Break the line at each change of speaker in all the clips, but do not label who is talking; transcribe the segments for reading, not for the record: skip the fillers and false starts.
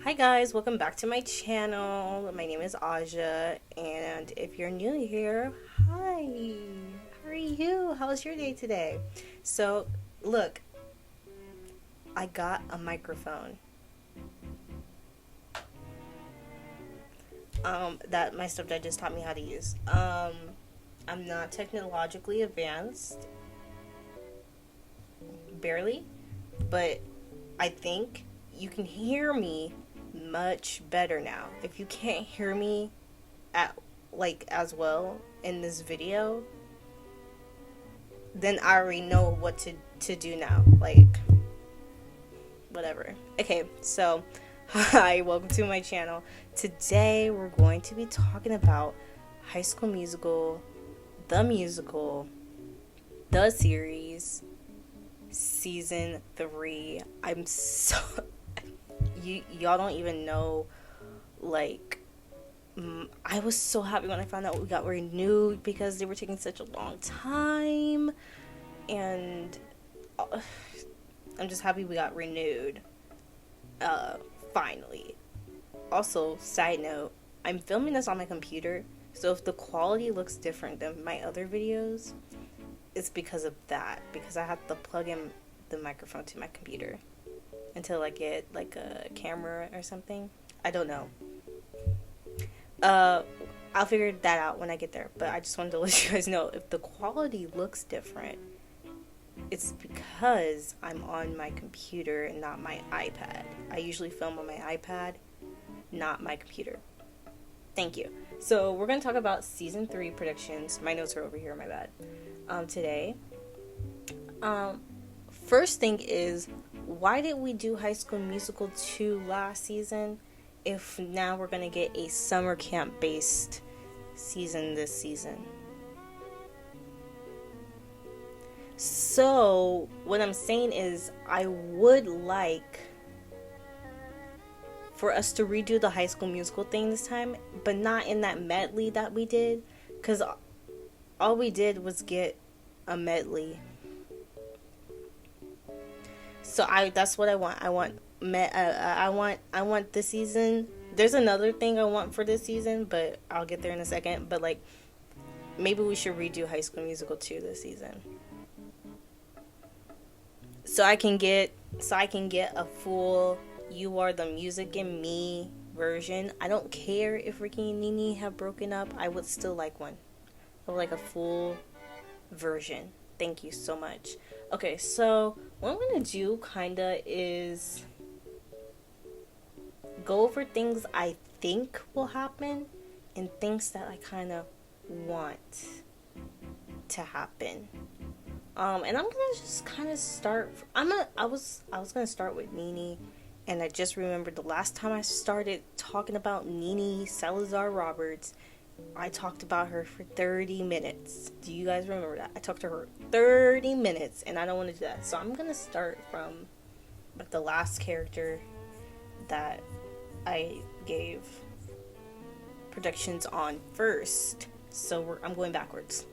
Hi guys, welcome back to my channel. My name is Aja, and if you're new here, hi. How are you? How was your day today? So, look, I got a microphone. That my stepdad just taught me how to use. I'm not technologically advanced, barely, but I think you can hear me much better now. If you can't hear me as well in this video, then I already know what to do now. Like, whatever. Okay, so hi, welcome to my channel. Today we're going to be talking about High School Musical, the musical, the series, season 3. I'm so y'all don't even know, like, I was so happy when I found out we got renewed because they were taking such a long time, and I'm just happy we got renewed finally. Also, side note, I'm filming this on my computer, so if the quality looks different than my other videos, it's because of that, because I have to plug in the microphone to my computer until I get like a camera or something. I don't know. I'll figure that out when I get there, but I just wanted to let you guys know if the quality looks different, it's because I'm on my computer and not my iPad. I usually film on my iPad, not my computer. Thank you. So we're going to talk about season 3 predictions. My notes are over here, my bad. Today. First thing is, why did we do High School Musical 2 last season if now we're going to get a summer camp based season this season? So what I'm saying is, I would like for us to redo the High School Musical thing this time, but not in that medley that we did, because all we did was get a medley. So that's what I want. I want this season. There's another thing I want for this season, but I'll get there in a second. But like, maybe we should redo High School Musical 2 this season, so I can get a full "You Are the Music in Me" version. I don't care if Ricky and Nene have broken up. I would still like one. I would like a full version. Thank you so much. Okay, so what I'm gonna do kinda is go over things I think will happen and things that I kinda want to happen. And I'm gonna just kinda start. I was gonna start with Nene, and I just remembered the last time I started talking about Nene Salazar Roberts, I talked about her for 30 minutes. Do you guys remember that? I talked to her 30 minutes, and I don't want to do that. So I'm going to start from like the last character that I gave predictions on first. So I'm going backwards.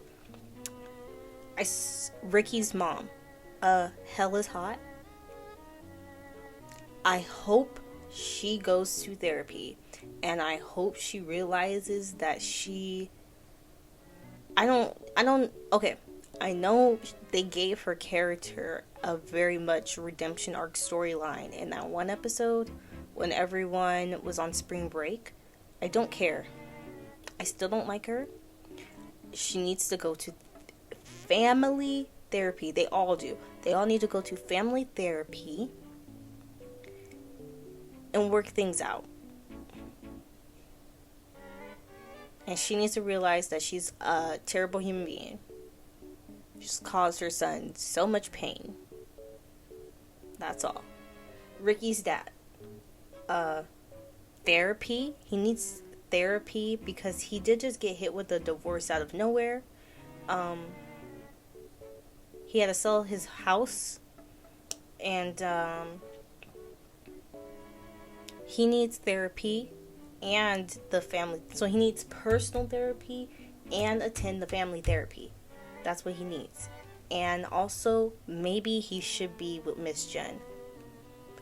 Ricky's mom. Hell is hot. I hope she goes to therapy, and I hope she realizes that okay, I know they gave her character a very much redemption arc storyline in that one episode when everyone was on spring break. I don't care. I still don't like her. She needs to go to family therapy. They all do. They all need to go to family therapy and work things out. And she needs to realize that she's a terrible human being. She's caused her son so much pain. That's all. Ricky's dad. Therapy. He needs therapy because he did just get hit with a divorce out of nowhere. He had to sell his house. And, he needs therapy and the family. So he needs personal therapy and attend the family therapy. That's what he needs. And also, maybe he should be with Miss Jen.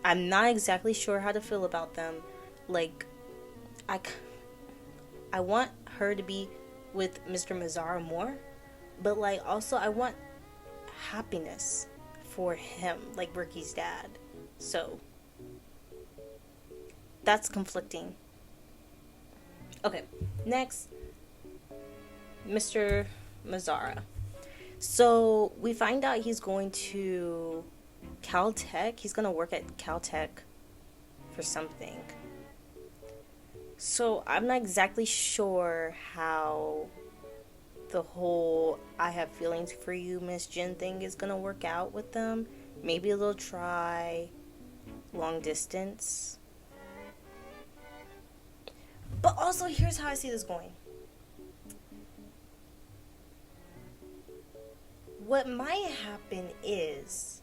I'm not exactly sure how to feel about them. Like, I, I want her to be with Mr. Mazzara more, but like also I want happiness for him, like Ricky's dad. So that's conflicting. Okay, next, Mr. Mazzara. So we find out he's going to Caltech. He's gonna work at Caltech for something. So I'm not exactly sure how the whole I have feelings for you, Miss Jen thing is gonna work out with them. Maybe they'll try long distance. But also, here's how I see this going. What might happen is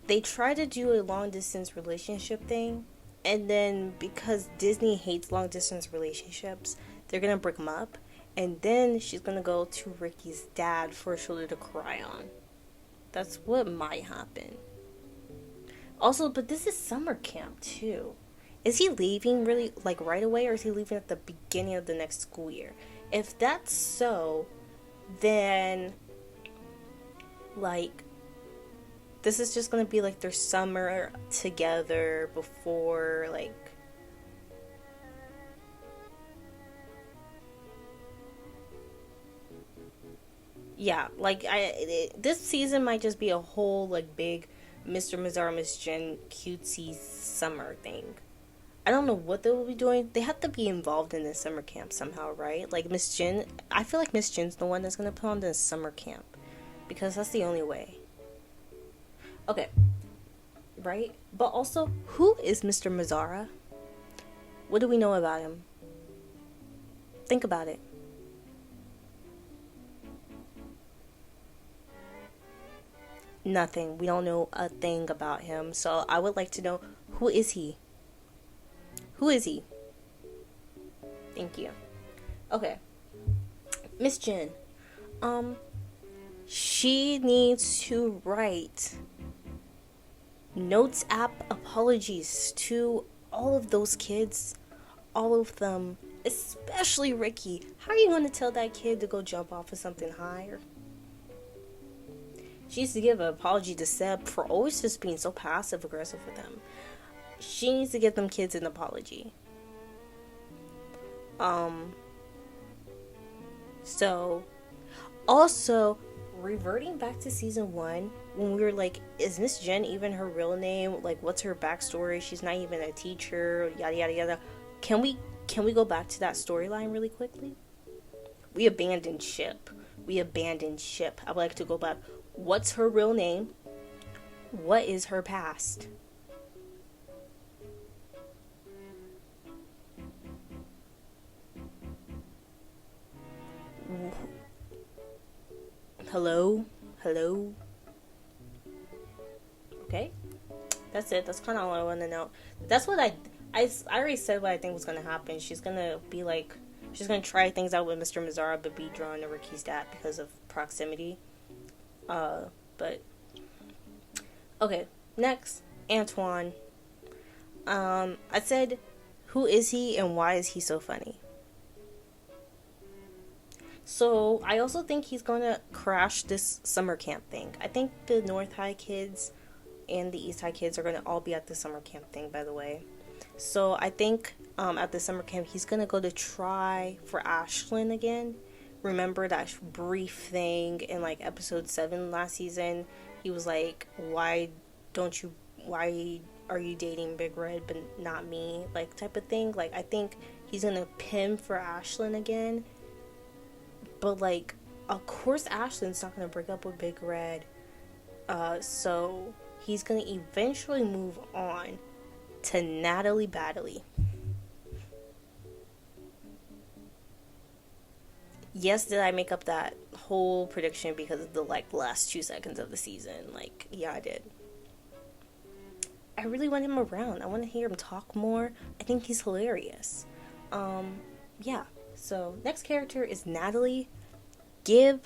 they try to do a long distance relationship thing, and then because Disney hates long distance relationships, they're gonna break them up, and then she's gonna go to Ricky's dad for a shoulder to cry on. That's what might happen. Also, but this is summer camp too. Is he leaving really like right away, or is he leaving at the beginning of the next school year? If that's so, then like this is just gonna be like their summer together before like yeah, like this season might just be a whole like big Mr. Mazzara Miss Jen cutesy summer thing. I don't know what they will be doing. They have to be involved in this summer camp somehow, right? Like Miss Jen, I feel like Miss Jen's the one that's gonna put on this summer camp because that's the only way. Okay, right? But also, who is Mr. Mazzara? What do we know about him? Think about it. Nothing. We don't know a thing about him. So I would like to know, who is he? Who is he? Thank you. Okay. Miss Jen. She needs to write notes app apologies to all of those kids. All of them. Especially Ricky. How are you going to tell that kid to go jump off of something higher? She needs to give an apology to Seb for always just being so passive aggressive with him. She needs to give them kids an apology. So, also, reverting back to season 1, when we were like, is Miss Jen even her real name? Like, what's her backstory? She's not even a teacher, yada yada yada. Can we go back to that storyline really quickly? We abandoned ship. I would like to go back. What's her real name? What is her past? Hello? Okay. That's it. That's kind of all I want to know. That's what I already said what I think was going to happen. She's going to be like, she's going to try things out with Mr. Mazzara, but be drawn to Ricky's dad because of proximity. But okay, next, Antoine. I said, who is he and why is he so funny? So I also think he's going to crash this summer camp thing. I think the North High kids and the East High kids are going to all be at the summer camp thing, by the way. So I think at the summer camp he's going to go to try for Ashlyn again. Remember that brief thing in like episode 7 last season? He was like, why are you dating Big Red but not me? Like, type of thing. Like, I think he's gonna pin for Ashlyn again. But like, of course Ashlyn's not gonna break up with Big Red. So he's gonna eventually move on to Natalie Baddeley. Yes, did I make up that whole prediction because of the like last 2 seconds of the season? Like, yeah, I did. I really want him around. I want to hear him talk more. I think he's hilarious. Yeah. So next character is Natalie. Give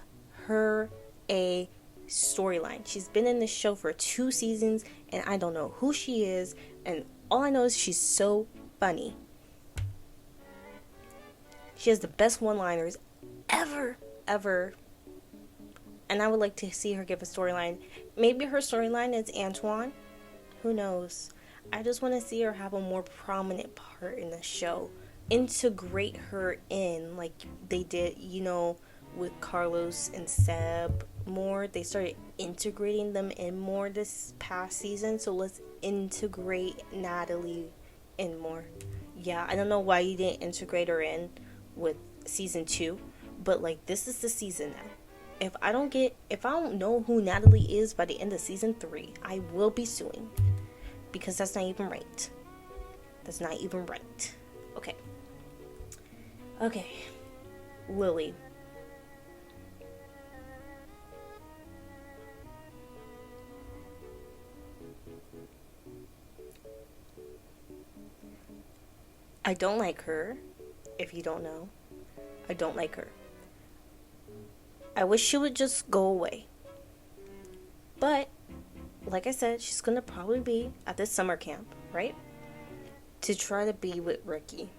her a storyline. She's been in this show for 2 seasons, and I don't know who she is, and all I know is she's so funny. She has the best one-liners ever. And I would like to see her give a storyline. Maybe her storyline is Antoine. Who knows? I just want to see her have a more prominent part in the show. Integrate her in like they did, with Carlos and Seb more. They started integrating them in more this past season. So let's integrate Natalie in more. Yeah, I don't know why you didn't integrate her in with season 2. But like this is the season now. If I don't know who Natalie is by the end of season 3, I will be suing. Because that's not even right. Okay. Lily. I don't like her. If you don't know, I don't like her. I wish she would just go away. But, like I said, she's going to probably be at this summer camp, right? To try to be with Ricky.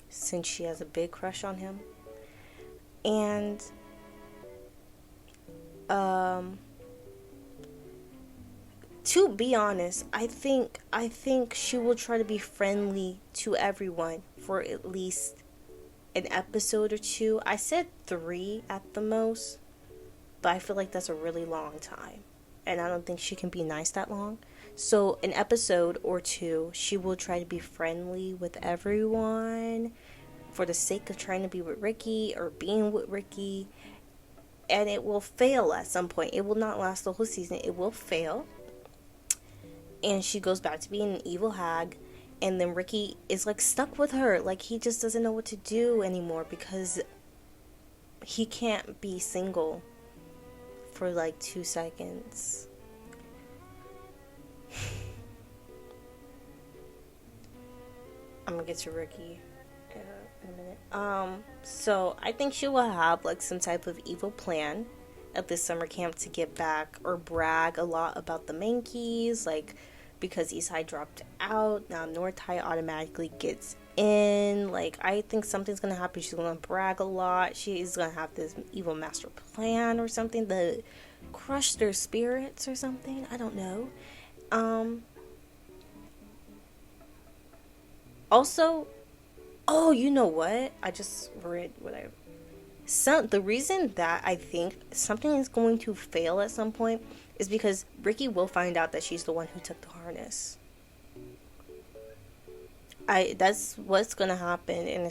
Since she has a big crush on him. And, to be honest, I think she will try to be friendly to everyone for at least an episode or 2. I said 3 at the most, but I feel like that's a really long time, and I don't think she can be nice that long. So an episode or 2, she will try to be friendly with everyone for the sake of trying to be with Ricky or being with Ricky, and it will fail at some point. It will not last the whole season. It will fail, and she goes back to being an evil hag. And then Ricky is like stuck with her. Like he just doesn't know what to do anymore because he can't be single for like 2 seconds. I'm gonna get to Ricky in a minute. So I think she will have like some type of evil plan at this summer camp to get back or brag a lot about the Mankeys, like. Because Eastside dropped out, now Northside automatically gets in. Like, I think something's gonna happen. She's gonna brag a lot. She's gonna have this evil master plan or something to crush their spirits or something. I don't know. Also, oh, you know what? I just read the reason that I think something is going to fail at some point is because Ricky will find out that she's the one who took the harness. That's what's gonna happen, and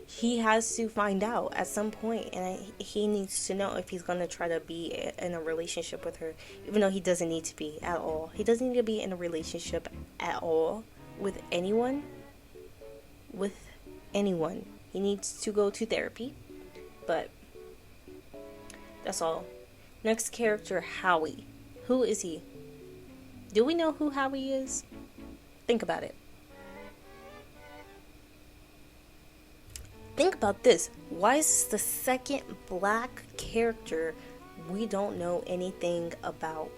he has to find out at some point, and he needs to know if he's gonna try to be in a relationship with her, even though he doesn't need to be at all. He doesn't need to be in a relationship at all with anyone. He needs to go to therapy, but that's all. Next character, Howie. Who is he? Do we know who Howie is? Think about it. Think about this. Why is this the second black character we don't know anything about?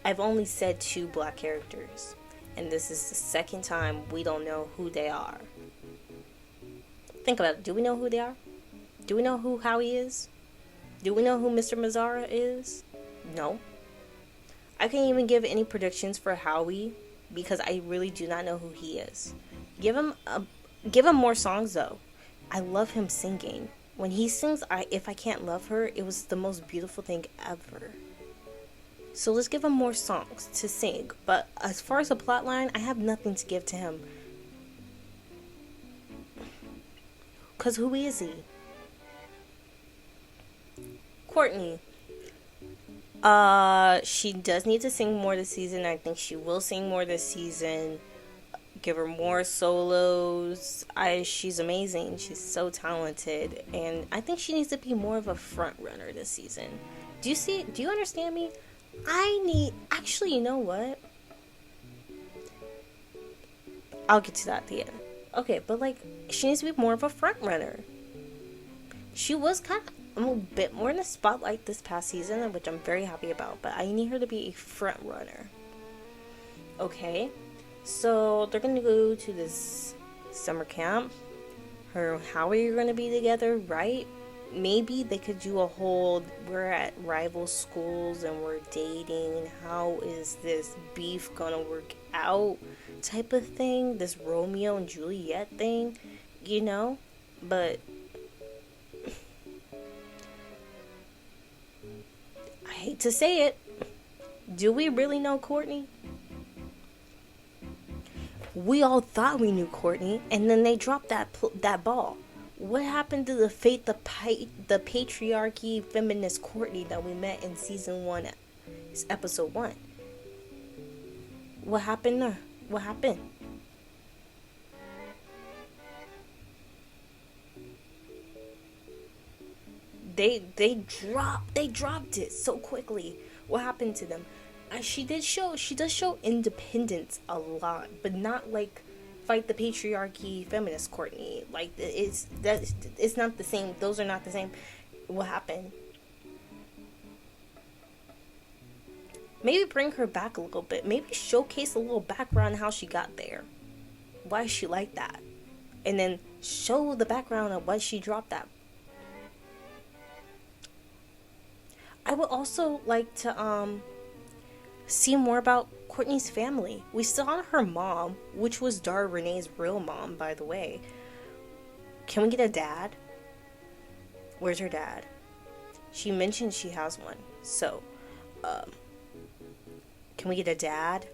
I've only said 2 black characters, and this is the second time we don't know who they are. Think about it. Do we know who they are? Do we know who Howie is? Do we know who Mr. Mazzara is? No. I can't even give any predictions for Howie because I really do not know who he is. Give him more songs though. I love him singing. When he sings If I Can't Love Her, it was the most beautiful thing ever. So let's give him more songs to sing. But as far as a plot line, I have nothing to give to him. Because who is he? Courtney. She does need to sing more this season. I think she will sing more this season. Give her more solos. She's amazing. She's so talented. And I think she needs to be more of a front runner this season. Do you understand me? Actually, you know what? I'll get to that at the end. Okay, but like, she needs to be more of a front runner. She was kind of a bit more in the spotlight this past season, which I'm very happy about, but I need her to be a front runner. Okay, so they're gonna go to this summer camp. Her and Howie are gonna be together, right? Maybe they could do a whole we're at rival schools and we're dating. How is this beef gonna work out type of thing? This Romeo and Juliet thing, you know? But I hate to say it. Do we really know Courtney? We all thought we knew Courtney, and then they dropped that ball. What happened to the patriarchy, feminist Courtney that we met in season 1, episode 1? What happened there? What happened? They dropped it so quickly. What happened to them? She does show independence a lot, but not like fight the patriarchy feminist Courtney. Like it's not the same. Those are not the same. What happened? Maybe bring her back a little bit. Maybe showcase a little background on how she got there. Why is she like that? And then show the background of why she dropped that. I would also like to see more about Courtney's family. We saw her mom, which was Dara Renee's real mom, by the way. Can we get a dad? Where's her dad? She mentioned she has one. So, can we get a dad?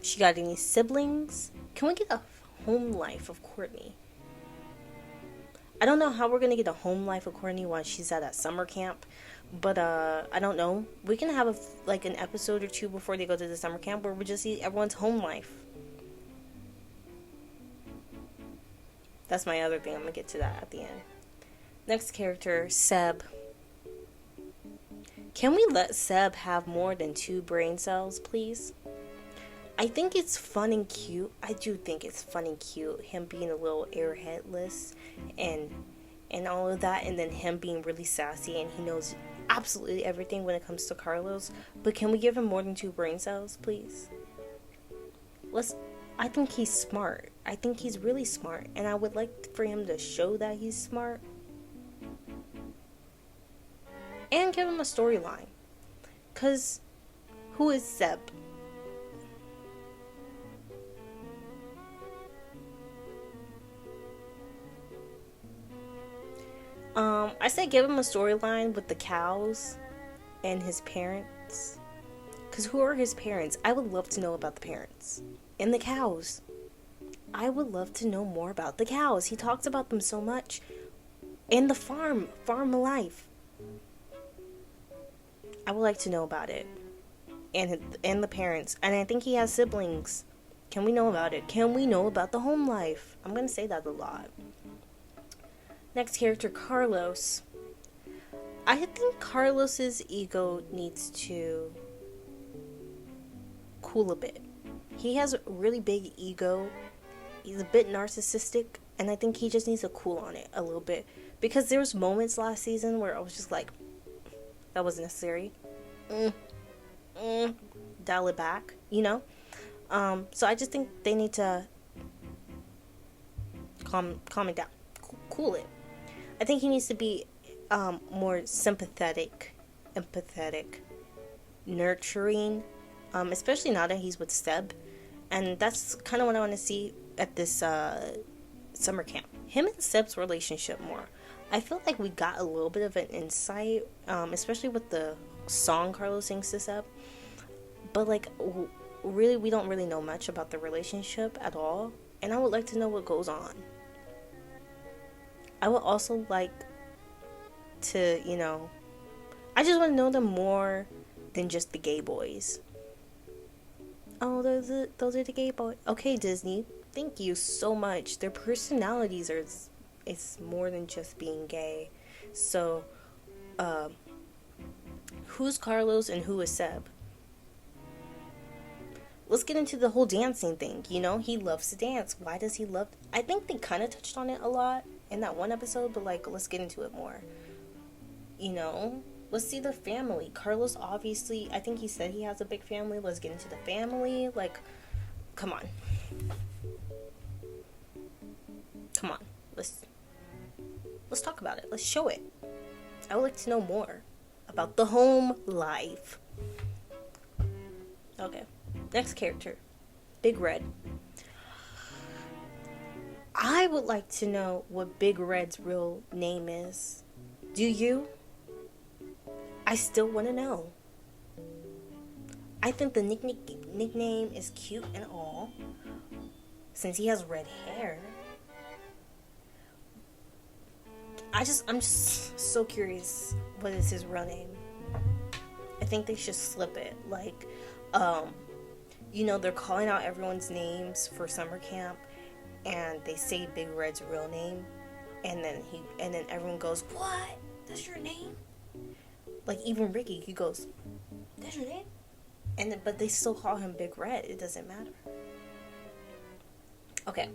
She got any siblings? Can we get a home life of Courtney? I don't know how we're gonna get a home life of Courtney while she's at that summer camp, but I don't know. We can have an episode or two before they go to the summer camp where we just see everyone's home life. That's my other thing. I'm gonna get to that at the end. Next character, Seb. Can we let Seb have more than 2 brain cells, please? I think it's fun and cute. I do think it's fun and cute. Him being a little airheadless and all of that, and then him being really sassy and he knows absolutely everything when it comes to Carlos. But can we give him more than 2 brain cells, please? I think he's smart. I think he's really smart, and I would like for him to show that he's smart. And give him a storyline. 'Cause who is Seb? I say give him a storyline with the cows and his parents. Because who are his parents? I would love to know about the parents. And the cows. I would love to know more about the cows. He talks about them so much. And the farm life. I would like to know about it. And the parents. And I think he has siblings. Can we know about it? Can we know about the home life? I'm going to say that a lot. Next character, Carlos. I think Carlos's ego needs to cool a bit. He has a really big ego. He's a bit narcissistic, and I think he just needs to cool on it a little bit. Because there was moments last season where I was just like, that was necessary. Dial it back, you know? So I just think they need to calm it down. Cool it. I think he needs to be more sympathetic, empathetic, nurturing, especially now that he's with Seb. And that's kind of what I want to see at this summer camp. Him and Seb's relationship more. I feel like we got a little bit of an insight, especially with the song Carlos sings to Seb. But really, we don't really know much about the relationship at all. And I would like to know what goes on. I would also like to, I just want to know them more than just the gay boys. Oh, those are the gay boys. Okay, Disney, thank you so much. Their personalities it's more than just being gay. So, who's Carlos and who is Seb? let's get into the whole dancing thing. You know, he loves to dance. Why does he love? I think they kind of touched on it a lot in that one episode, but like, let's get into it more. You know, let's see the family. Carlos, obviously, I think he said he has a big family. Let's get into the family. Like, come on. Come on. Let's talk about it. Let's show it. I would like to know more about the home life. Okay. Next character. Big Red. I would like to know what Big Red's real name is. Do you? I still want to know. I think the nickname is cute and all, since he has red hair. I'm just so curious what is his real name. I think they should slip it. Like, you know, they're calling out everyone's names for summer camp, and they say Big Red's real name, and then everyone goes, "What? That's your name?" Like, even Ricky, he goes, "That's your name?" But they still call him Big Red. It doesn't matter. Okay.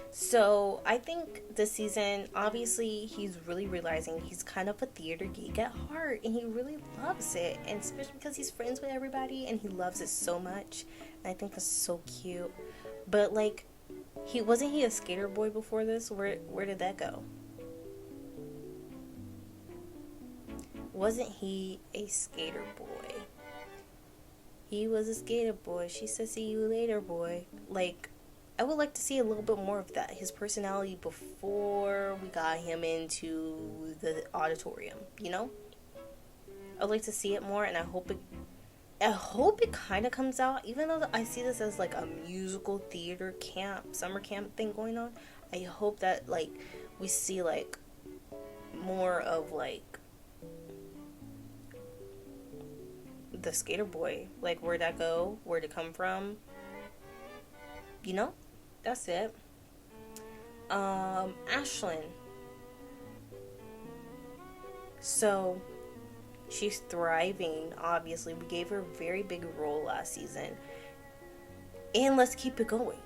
So, I think this season, obviously, he's really realizing he's kind of a theater geek at heart, and he really loves it, and especially because he's friends with everybody, and he loves it so much, and I think that's so cute. But, like, wasn't he a skater boy before this? Where did that go? Wasn't he a skater boy? He was a skater boy. She said, "See you later, boy." Like, I would like to see a little bit more of that. His personality before we got him into the auditorium, you know? I'd like to see it more, and I hope it kind of comes out, even though I see this as like a musical theater camp, summer camp thing going on. I hope that, like, we see like more of like the skater boy, like, where'd that go, where'd it come from, you know? That's it. Ashlyn. So, she's thriving, obviously. We gave her a very big role last season. And let's keep it going.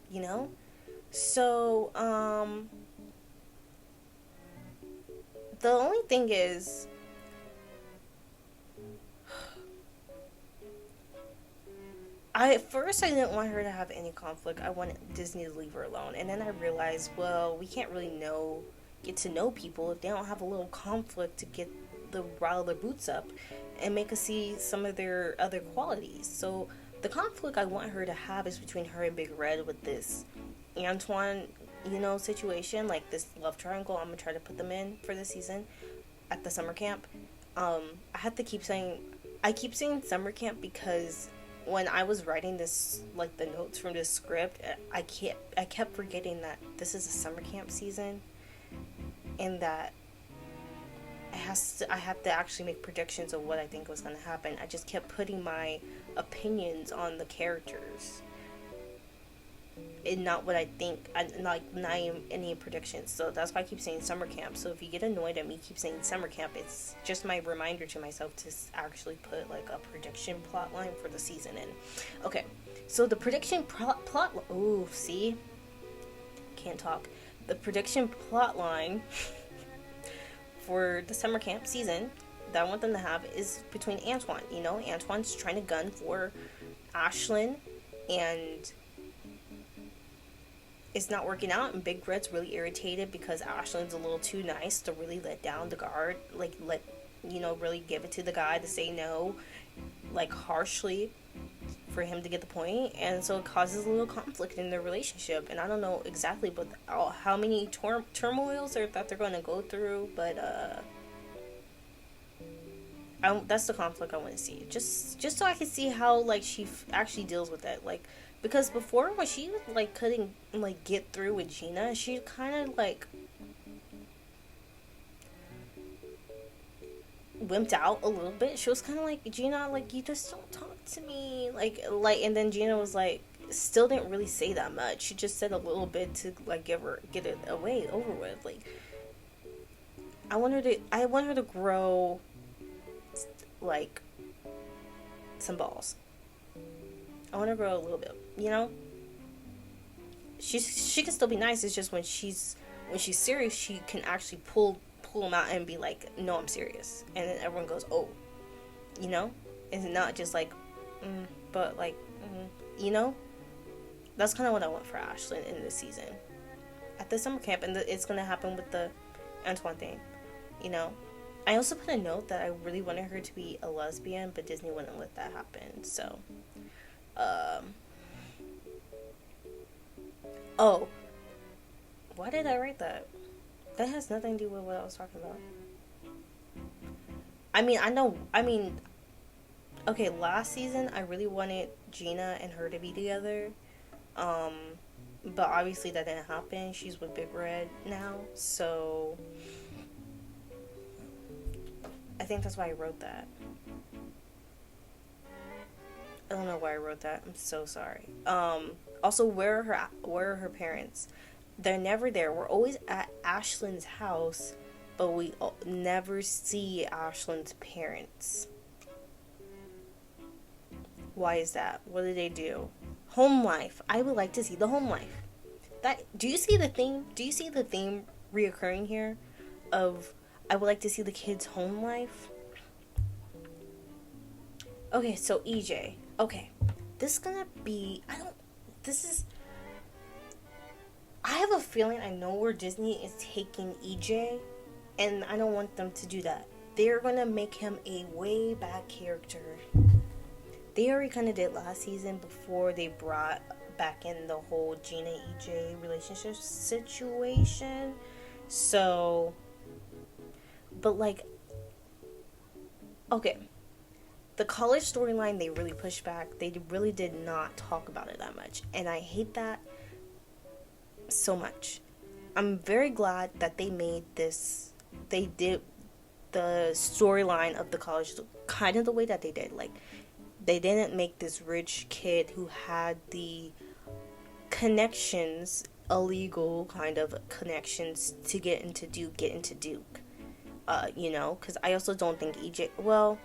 You know? So, the only thing is, at first I didn't want her to have any conflict. I wanted Disney to leave her alone. And then I realized, well, we can't really get to know people if they don't have a little conflict to get rile their boots up and make us see some of their other qualities. So the conflict I want her to have is between her and Big Red with this Antoine, you know, situation, like this love triangle I'm gonna try to put them in for this season at the summer camp. I keep saying summer camp because when I was writing this, like the notes from this script, I kept forgetting that this is a summer camp season, and that I have to actually make predictions of what I think was going to happen. I just kept putting my opinions on the characters, and not what I think, not any predictions. So that's why I keep saying summer camp. So if you get annoyed at me keep saying summer camp, it's just my reminder to myself to actually put like a prediction plot line for the season in. Okay, so the prediction plot. Oh, see, can't talk. The prediction plot line for the summer camp season that I want them to have is between Antoine. You know, Antoine's trying to gun for Ashlyn, and it's not working out, and Big Red's really irritated because Ashlyn's a little too nice to really let down the guard, like really give it to the guy to say no, like harshly for him to get the point, and so it causes a little conflict in their relationship, and I don't know exactly how many turmoils that they're going to go through, but that's the conflict I want to see, just so I can see how like she actually deals with that, like. Because before, when she like couldn't like get through with Gina, she kind of like wimped out a little bit. She was kind of like, "Gina, like, you just don't talk to me," like, and then Gina was like, still didn't really say that much. She just said a little bit to like get it over with. Like, I want her to grow like some balls. I want to grow a little bit, you know. She can still be nice. It's just when she's serious, she can actually pull them out and be like, no, I'm serious, and then everyone goes, oh, you know. It's not just like, but like, you know. That's kind of what I want for Ashlyn in this season, at the summer camp, and it's gonna happen with the Antoine thing, you know. I also put a note that I really wanted her to be a lesbian, but Disney wouldn't let that happen. So, oh, why did I write that? That has nothing to do with what I was talking about. Okay, last season I really wanted Gina and her to be together. But obviously that didn't happen. She's with Big Red now, so I think that's why I wrote that. I don't know why I wrote that. I'm so sorry. Also, where are her parents? They're never there. We're always at Ashlyn's house, but we never see Ashlyn's parents. Why is that? What do they do? Home life. I would like to see the home life. Do you see the theme? Do you see the theme reoccurring here? Of I would like to see the kids' home life. Okay, so EJ. Okay, this is gonna be. I have a feeling I know where Disney is taking EJ, and I don't want them to do that. They're gonna make him a way back character. They already kind of did last season before they brought back in the whole Gina EJ relationship situation. So, but like, okay, the college storyline they really pushed back. They really did not talk about it that much, and I hate that so much. I'm very glad that they made this. They did the storyline of the college kind of the way that they did. Like, they didn't make this rich kid who had the connections, illegal kind of connections, to get into Duke. You know, because I also don't think EJ. Well,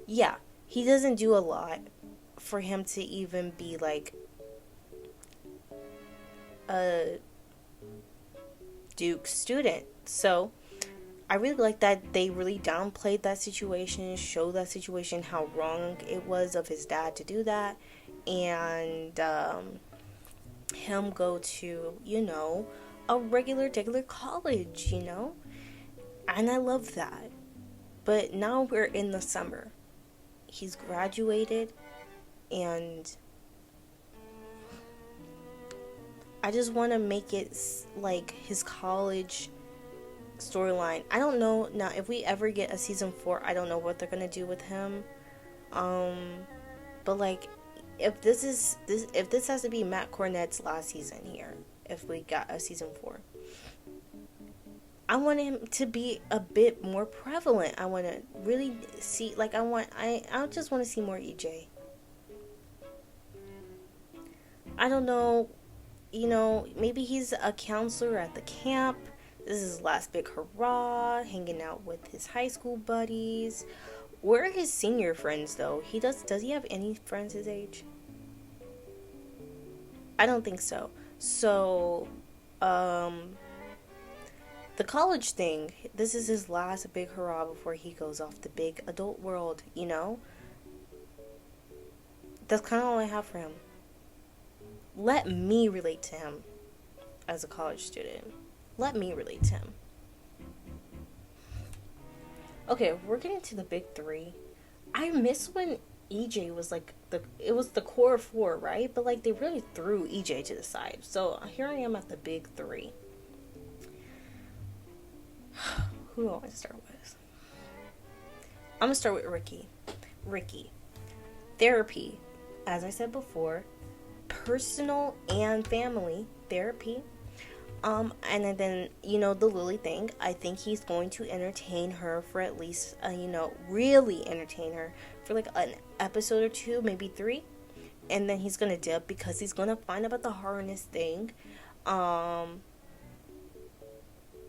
yeah, he doesn't do a lot for him to even be like a Duke student. So I really like that they really downplayed that situation, showed that situation, how wrong it was of his dad to do that, and him go to, you know, a regular college, you know, and I love that. But now we're in the summer. He's graduated, and I just want to make it like his college storyline. I don't know now if we ever get a season 4. I don't know what they're gonna do with him. But like, if this has to be Matt Cornett's last season here, if we got a season 4, I want him to be a bit more prevalent. I want to really see, like, I just want to see more EJ. I don't know, you know, maybe he's a counselor at the camp. This is his last big hurrah, hanging out with his high school buddies. Where are his senior friends, though? Does he have any friends his age? I don't think so. So, the college thing, this is his last big hurrah before he goes off the big adult world, you know? That's kind of all I have for him. Let me relate to him as a college student. Let me relate to him. Okay, we're getting to the big 3. I miss when EJ was like it was the core 4, right? But like they really threw EJ to the side. So here I am at the big 3. Who do I want to start with? I'm gonna start with Ricky. Ricky. Therapy. As I said before, personal and family therapy. And then, you know, the Lily thing. I think he's going to entertain her for at least, you know, really entertain her for like an episode or 2, maybe 3. And then he's going to dip because he's going to find out about the harness thing.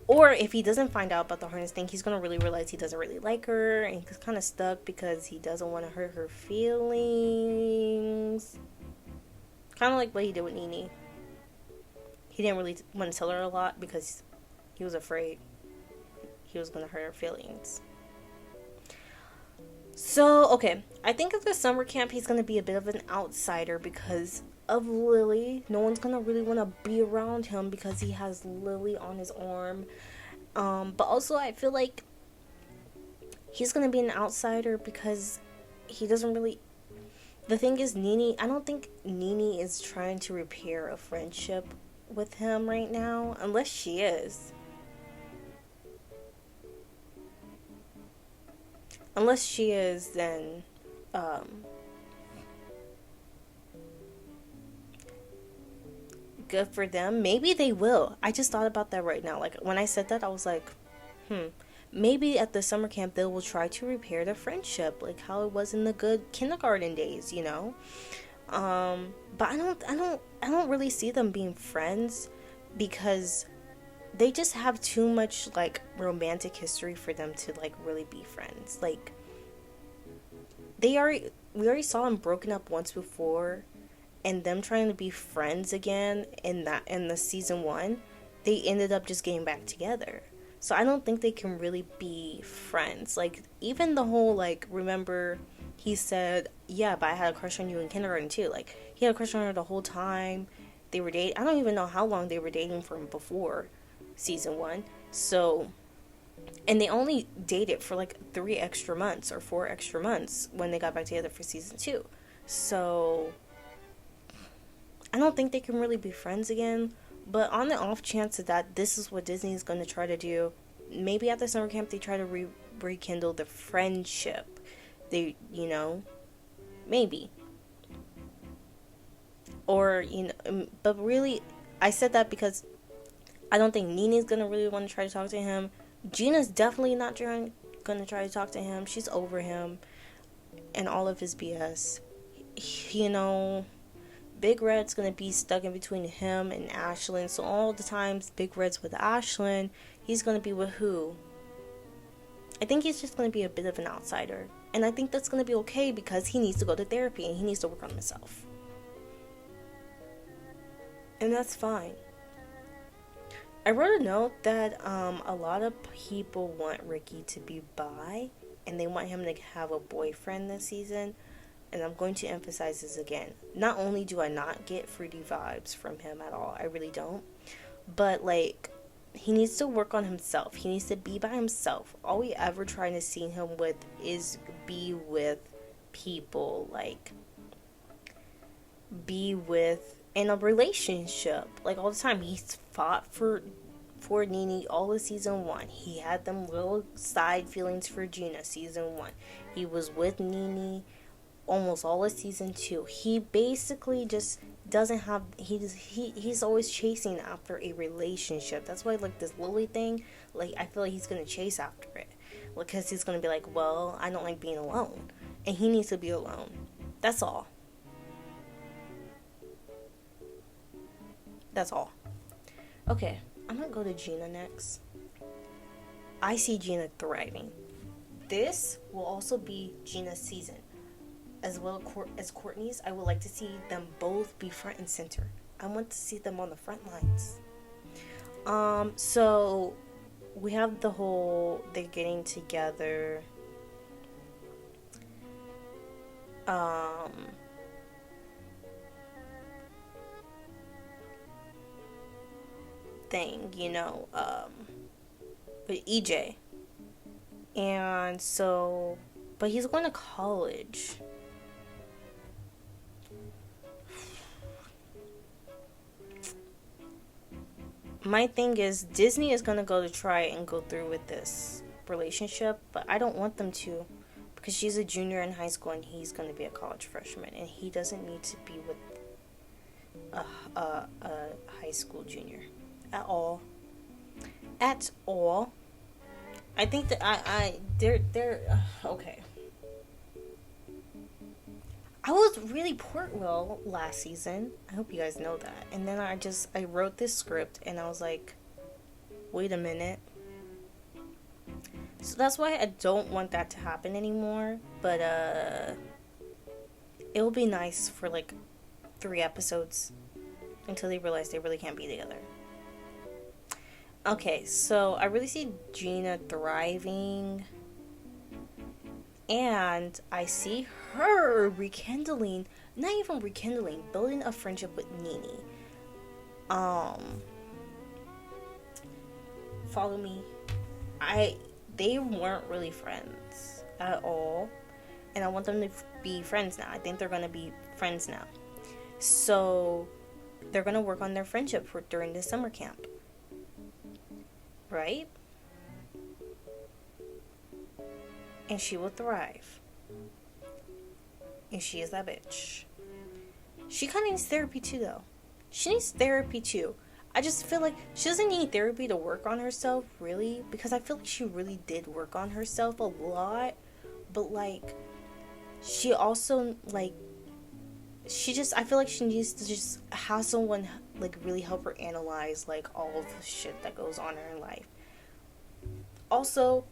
Or if he doesn't find out about the harness thing, he's gonna really realize he doesn't really like her, and he's kind of stuck because he doesn't want to hurt her feelings. Kind of like what he did with Nene. He didn't really want to tell her a lot because he was afraid he was gonna hurt her feelings. So, okay, I think at the summer camp he's gonna be a bit of an outsider because of Lily. No one's gonna really want to be around him because he has Lily on his arm. But also I feel like he's gonna be an outsider because he doesn't really. The thing is, I don't think Nene is trying to repair a friendship with him right now, unless she is. Unless she is, then good for them. Maybe they will. I just thought about that right now. Like, when I said that, I was like, maybe at the summer camp they will try to repair their friendship, like how it was in the good kindergarten days, you know. But I don't really see them being friends because they just have too much like romantic history for them to like really be friends. Like, we already saw them broken up once before, and them trying to be friends again in the season 1, they ended up just getting back together. So I don't think they can really be friends. Like, even the whole, like, remember he said, yeah, but I had a crush on you in kindergarten too. Like, he had a crush on her the whole time. They were dating. I don't even know how long they were dating from before season 1. So, and they only dated for like 3 extra months or 4 extra months when they got back together for season 2. So I don't think they can really be friends again. But on the off chance that this is what Disney is going to try to do, maybe at the summer camp they try to rekindle the friendship. They, you know, maybe. Or, you know, but really, I said that because I don't think Nene's going to really want to try to talk to him. Gina's definitely not going to try to talk to him. She's over him and all of his BS. You know, Big Red's gonna be stuck in between him and Ashlyn. So all the times Big Red's with Ashlyn, he's gonna be with who? I think he's just gonna be a bit of an outsider. And I think that's gonna be okay because he needs to go to therapy and he needs to work on himself. And that's fine. I wrote a note that a lot of people want Ricky to be bi and they want him to have a boyfriend this season. And I'm going to emphasize this again. Not only do I not get fruity vibes from him at all, I really don't. But, like, he needs to work on himself. He needs to be by himself. All we ever trying to see him with is be with people. Like, be with, in a relationship. Like, all the time. He's fought for Nene all of season 1. He had them little side feelings for Gina season 1. He was with Nene almost all of season 2. He basically just doesn't have, he's always chasing after a relationship. That's why, like, this Lily thing, like, I feel like he's gonna chase after it because he's gonna be like, well, I don't like being alone, and he needs to be alone. That's all. Okay, I'm gonna go to Gina next. I see Gina thriving. This will also be Gina's season. As well as Courtney's, I would like to see them both be front and center. I want to see them on the front lines. So we have the whole they're getting together. Thing, you know, with EJ. And so, but he's going to college. My thing is, Disney is going to go to try and go through with this relationship, but I don't want them to because she's a junior in high school and he's going to be a college freshman and he doesn't need to be with a high school junior at all. I think that they're okay. I was really Portwell last season. I hope you guys know that. And then I wrote this script and I was like, wait a minute. So that's why I don't want that to happen anymore. But it will be nice for like 3 episodes until they realize they really can't be together. Okay, so I really see Gina thriving. And I see her rekindling, not even rekindling, building a friendship with Nini. Follow me. They weren't really friends at all. And I want them to be friends now. I think they're gonna be friends now. So they're gonna work on their friendship during the summer camp. Right? And she will thrive. And she is that bitch. She kind of needs therapy too, though. She needs therapy too. I just feel like she doesn't need therapy to work on herself, really. Because I feel like she really did work on herself a lot. But, like, she also, like, I feel like she needs to just have someone, like, really help her analyze, like, all of the shit that goes on in her life. Also,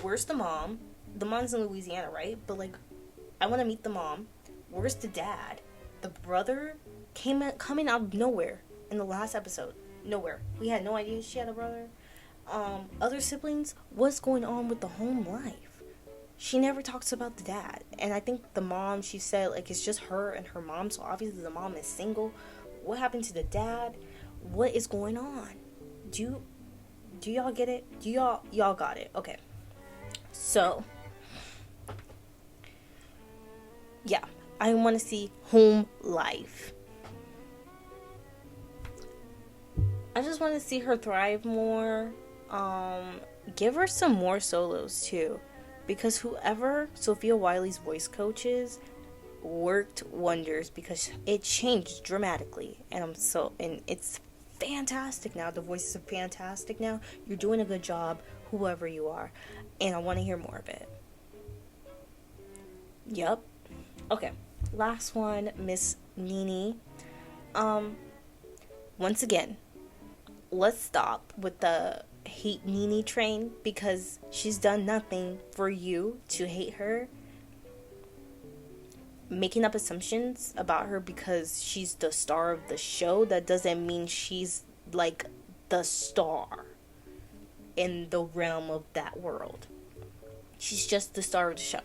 where's the mom? The mom's in Louisiana, right? But, like, I want to meet the mom. Where's the dad? The brother coming out of nowhere in the last episode. Nowhere. We had no idea she had a brother. Other siblings, what's going on with the home life? She never talks about the dad. And I think the mom, she said, like, it's just her and her mom. So, obviously, the mom is single. What happened to the dad? What is going on? Do y'all get it? Y'all got it? Okay. So, yeah, I want to see home life. I just want to see her thrive more. Give her some more solos too, because whoever Sophia Wiley's voice coaches worked wonders, because it changed dramatically, and it's fantastic now. The voices are fantastic now. You're doing a good job, whoever you are, and I want to hear more of it. Yup. Okay, last one, Miss Nini. Once again, let's stop with the hate Nini train, because she's done nothing for you to hate her. Making up assumptions about her because she's the star of the show, that doesn't mean she's like the star in the realm of that world. She's just the star of the show.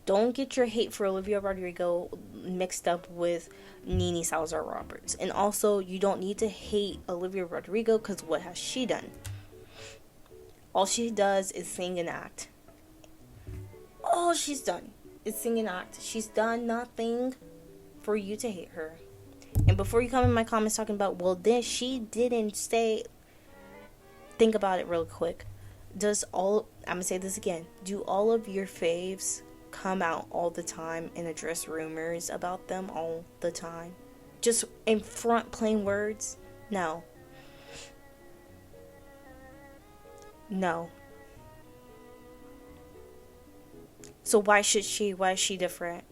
Don't get your hate for Olivia Rodrigo mixed up with Nini Salazar-Roberts. And also, you don't need to hate Olivia Rodrigo, because what has she done? All she does is sing and act. All she's done is sing and act. She's done nothing for you to hate her. And before you come in my comments talking about, well, then she didn't say, think about it real quick. I'm gonna say this again. Do all of your faves come out all the time and address rumors about them all the time? Just in front, plain words? No. So why should she? Why is she different?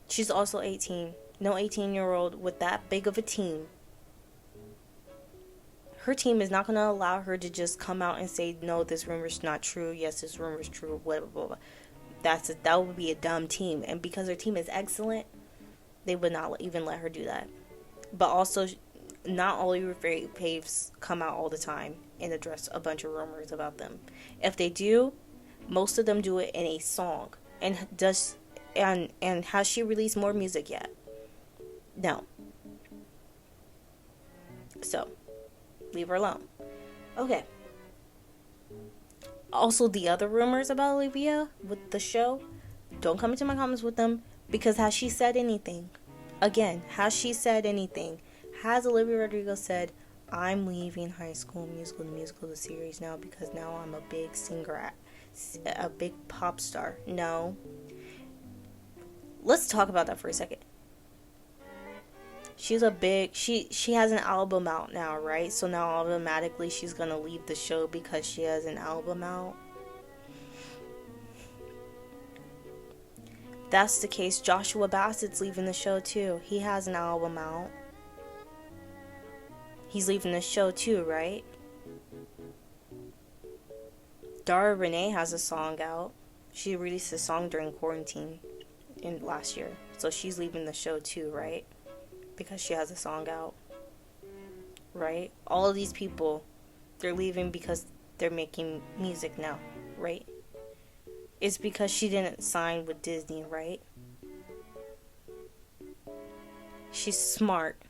She's also 18. No 18-year-old with that big of a team. Her team is not going to allow her to just come out and say, no, this rumor's not true. Yes, this rumor's true. Blah, blah, blah. That would be a dumb team. And because her team is excellent, they would not even let her do that. But also, not all your faves come out all the time and address a bunch of rumors about them. If they do, most of them do it in a song. And has she released more music yet? No. So, leave her alone. Okay. Also, the other rumors about Olivia with the show, don't come into my comments with them, because has she said anything? Again, has she said anything? Has Olivia Rodrigo said, I'm leaving High School Musical, the series now, because now I'm a big singer, a big pop star? No. Let's talk about that for a second. She has an album out now, right? So now automatically she's gonna leave the show because she has an album out. If that's the case, Joshua Bassett's leaving the show too. He has an album out. he's leaving the show too, right? Dara Renee has a song out. She released a song during quarantine in last year. So she's leaving the show too, right? Because she has a song out. Right? All of these people, they're leaving because they're making music now, right? It's because she didn't sign with Disney, right? She's smart.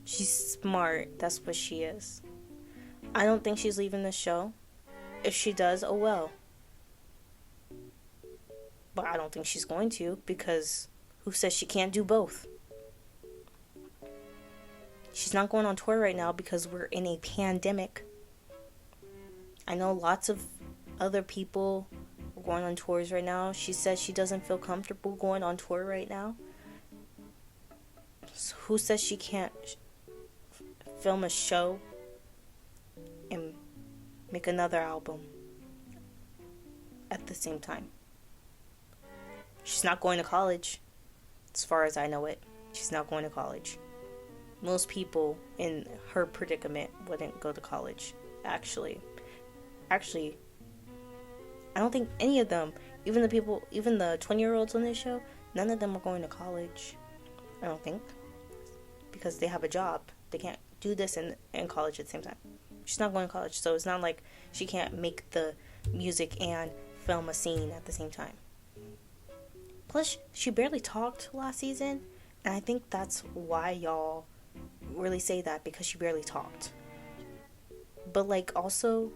She's smart. That's what she is. I don't think she's leaving the show. If she does, oh well. But I don't think she's going to, because who says she can't do both? She's not going on tour right now because we're in a pandemic. I know lots of other people are going on tours right now. She says she doesn't feel comfortable going on tour right now. So who says she can't film a show and make another album at the same time? She's not going to college, as far as I know it. She's not going to college. Most people in her predicament wouldn't go to college, actually. Actually, I don't think any of them, even the 20-year-olds on this show, none of them are going to college. I don't think. Because they have a job. They can't do this and college at the same time. She's not going to college, so it's not like she can't make the music and film a scene at the same time. Plus, she barely talked last season, and I think that's why y'all really say that, because she barely talked. But like, also,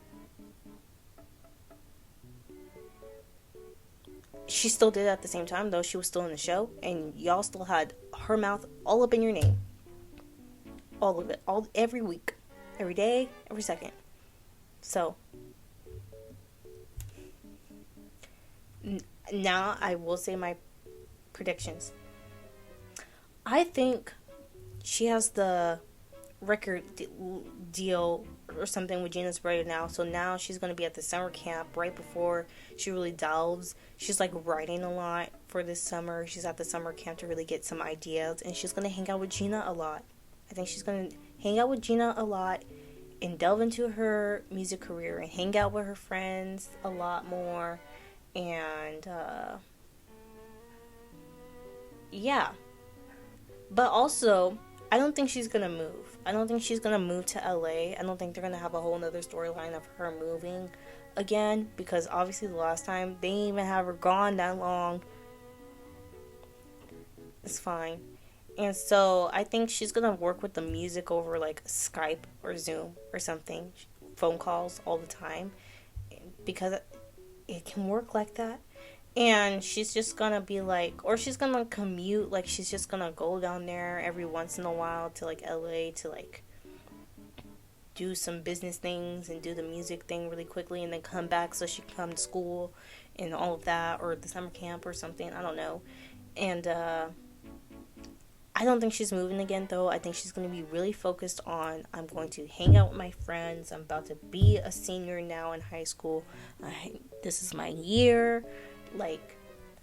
she still did it at the same time, though. She was still in the show, and y'all still had her mouth all up in your name. All of it, every week, every day, every second. So now I will say my predictions. I think she has the record deal or something with Gina's brother now. So now she's going to be at the summer camp right before she really delves. She's like writing a lot for this summer. She's at the summer camp to really get some ideas. And she's going to hang out with Gina a lot. I think she's going to hang out with Gina a lot and delve into her music career and hang out with her friends a lot more. And, yeah. But also, I don't think she's going to move. I don't think she's going to move to LA. I don't think they're going to have a whole nother storyline of her moving again. Because obviously the last time, they didn't even have her gone that long. It's fine. And so I think she's going to work with the music over like Skype or Zoom or something. Phone calls all the time. Because it can work like that. And she's just going to be like, or she's going to commute. Like she's just going to go down there every once in a while to like LA to like do some business things and do the music thing really quickly. And then come back so she can come to school and all of that. Or the summer camp or something. I don't know. And, I don't think she's moving again, though. I think she's going to be really focused on, I'm going to hang out with my friends. I'm about to be a senior now in high school. This is my year. Like,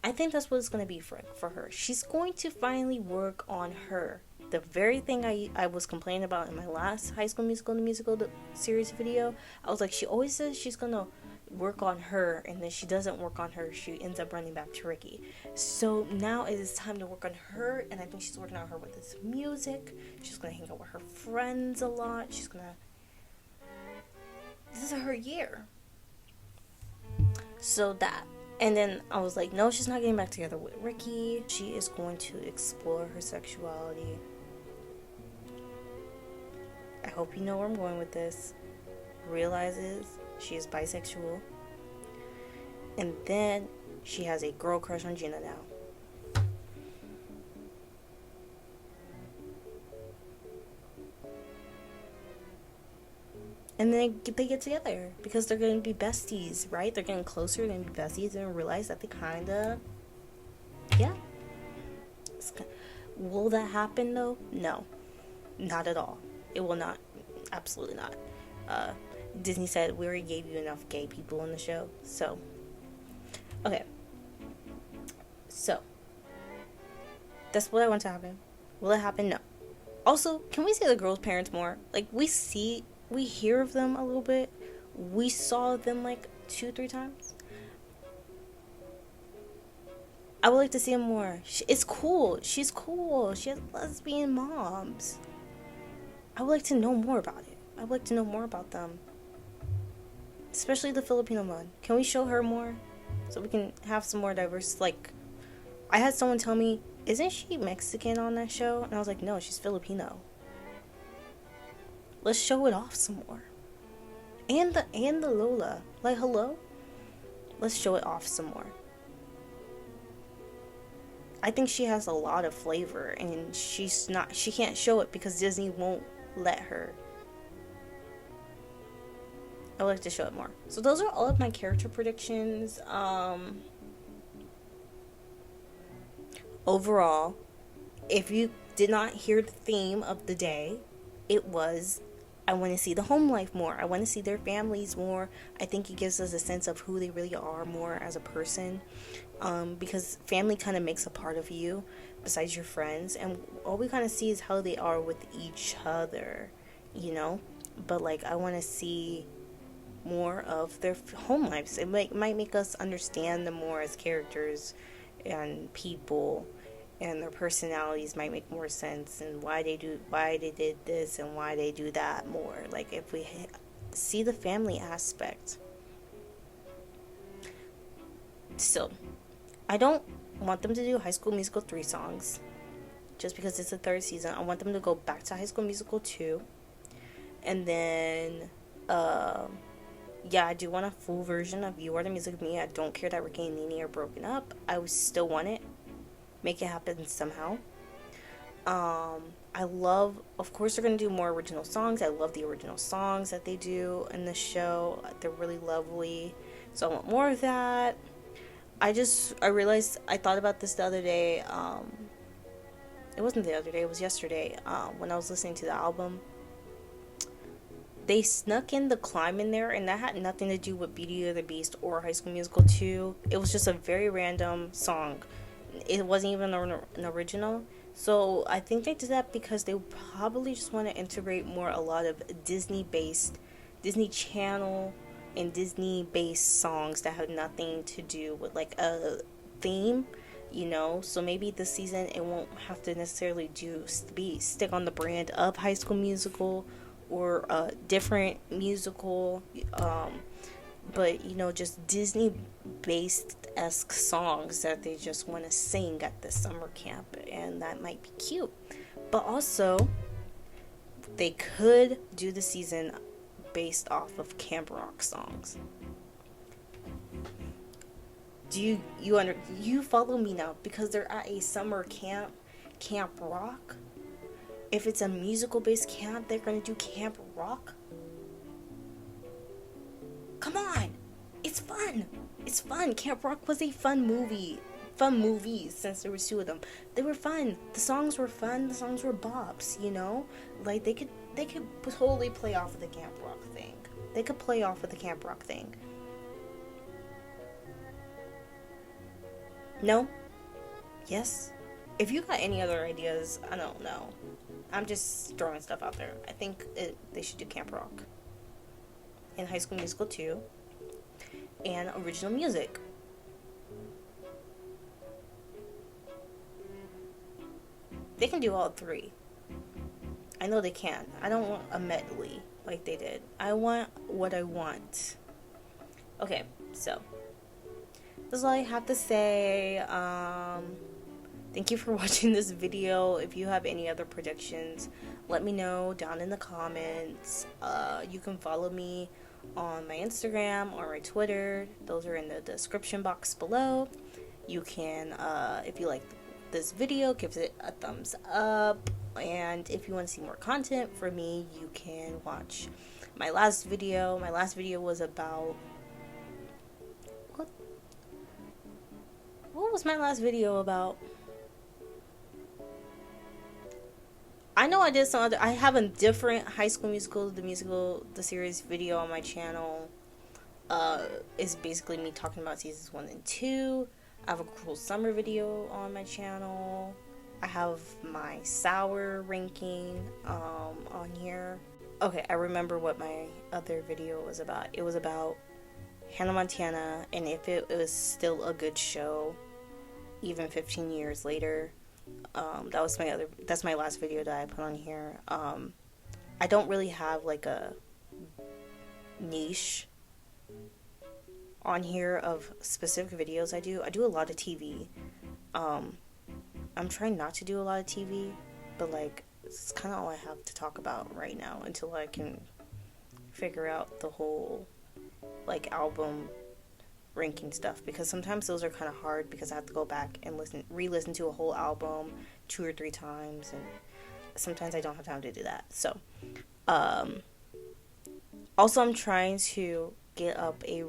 I think that's what it's going to be for her. She's going to finally work on her. The very thing I was complaining about in my last High School Musical series video, I was like, she always says she's going to work on her, and then she doesn't work on her. She ends up running back to Ricky. So now it is time to work on her, and I think she's working on her with this music. She's gonna hang out with her friends a lot. This is her year. So that, and then I was like, no, she's not getting back together with Ricky. She is going to explore her sexuality. I hope you know where I'm going with this. Realizes she is bisexual. And then she has a girl crush on Gina now. And then they get together because they're going to be besties, right? They're getting closer, they're going to be besties, and realize that they kind of, yeah. Will that happen though? No, not at all. It will not. Absolutely not. Disney said we already gave you enough gay people on the show. So, okay. So, that's what I want to happen. Will it happen? No. Also, can we see the girls' parents more? Like, we hear of them a little bit. We saw them like 2, 3 times. I would like to see them more. It's cool. She's cool. She has lesbian moms. I would like to know more about it. I would like to know more about them. Especially the Filipino one. Can we show her more? So we can have some more diverse, like, I had someone tell me, isn't she Mexican on that show? And I was like, no, she's Filipino. Let's show it off some more. And the Lola. Like, hello? Let's show it off some more. I think she has a lot of flavor, and she can't show it because Disney won't let her. I would like to show it more. So those are all of my character predictions. Overall, if you did not hear the theme of the day, it was, I want to see the home life more. I want to see their families more. I think it gives us a sense of who they really are more as a person. Because family kind of makes a part of you besides your friends. And all we kind of see is how they are with each other, you know? But, like, I want to see more of their home lives. It might make us understand them more as characters and people, and their personalities might make more sense, and why they did this and why they do that more. Like, if we see the family aspect. Still, I don't want them to do High School Musical 3 songs just because it's the 3rd season. I want them to go back to High School Musical 2, and then yeah, I do want a full version of You Are the Music of Me. I don't care that Ricky and Nene are broken up. I would still want it. Make it happen somehow. I love, of course, they're going to do more original songs. I love the original songs that they do in the show. They're really lovely. So I want more of that. I realized, I thought about this the other day. It wasn't the other day, it was yesterday. When I was listening to the album. They snuck in the Climb in there, and that had nothing to do with Beauty or the Beast or High School Musical 2. It was just a very random song. It wasn't even an original. So I think they did that because they probably just want to integrate a lot of Disney Channel and Disney-based songs that have nothing to do with, like, a theme, you know? So maybe this season it won't have to necessarily stick on the brand of High School Musical or a different musical, but, you know, just Disney-based-esque songs that they just want to sing at the summer camp, and that might be cute. But also, they could do the season based off of Camp Rock songs. Do you follow me now? Because they're at a summer camp, Camp Rock. If it's a musical-based camp, they're going to do Camp Rock? Come on! It's fun! It's fun! Camp Rock was a fun movie. Fun movies, since there was 2 of them. They were fun. The songs were fun. The songs were bops, you know? Like, they could totally play off of the Camp Rock thing. They could play off of the Camp Rock thing. No? Yes? If you got any other ideas, I don't know. I'm just throwing stuff out there. I think they should do Camp Rock and High School Musical 2 and original music. They can do all 3. I know they can. I don't want a medley like they did. I want what I want. Okay, so that's all I have to say. Thank you for watching this video. If you have any other predictions, let me know down in the comments. You can follow me on my Instagram or my Twitter. Those are in the description box below. You can, if you like this video, give it a thumbs up. And if you want to see more content from me, you can watch my last video. My last video was about... What was my last video about? I know I did some other... I have a different High School Musical, the series video on my channel. It's basically me talking about seasons 1 and 2. I have a Cruel Summer video on my channel. I have my sour ranking on here. Okay, I remember what my other video was about. It was about Hannah Montana, and if it was still a good show even 15 years later. That's my last video that I put on here. I don't really have like a niche on here of specific videos I do. I do a lot of TV. I'm trying not to do a lot of TV, but like it's kind of all I have to talk about right now until I can figure out the whole like album ranking stuff, because sometimes those are kind of hard because I have to go back and re-listen to a whole album 2 or 3 times, and sometimes I don't have time to do that. So also I'm trying to get up a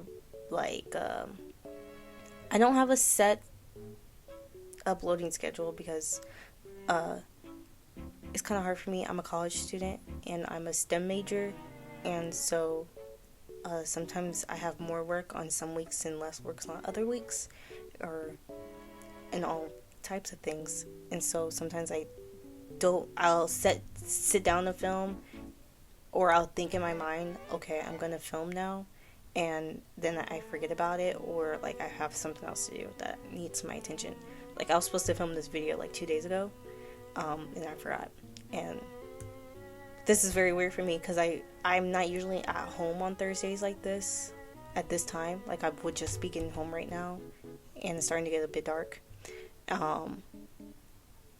I don't have a set uploading schedule because it's kind of hard for me. I'm a college student and I'm a STEM major, and so sometimes I have more work on some weeks and less work on other weeks, and all types of things. And so sometimes I'll sit down to film, or I'll think in my mind, okay, I'm gonna film now, and then I forget about it, or like I have something else to do that needs my attention. Like I was supposed to film this video like 2 days ago, and I forgot. And this is very weird for me because I'm not usually at home on Thursdays like this at this time. Like I would just be getting home right now, and it's starting to get a bit dark.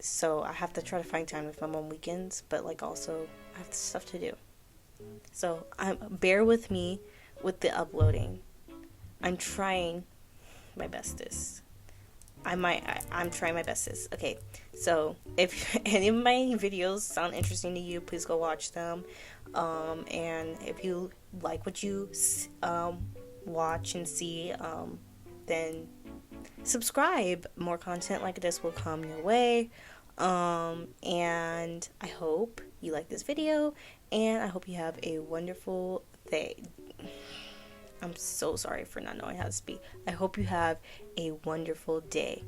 So I have to try to find time to film on weekends, but like also I have stuff to do. So bear with me with the uploading. I'm trying my bestest. I'm trying my bestest. Okay, so if any of my videos sound interesting to you, please go watch them. And if you like what you watch and see, then subscribe. More content like this will come your way. And I hope you like this video, and I hope you have a wonderful day. I'm so sorry for not knowing how to speak. I hope you have a wonderful day.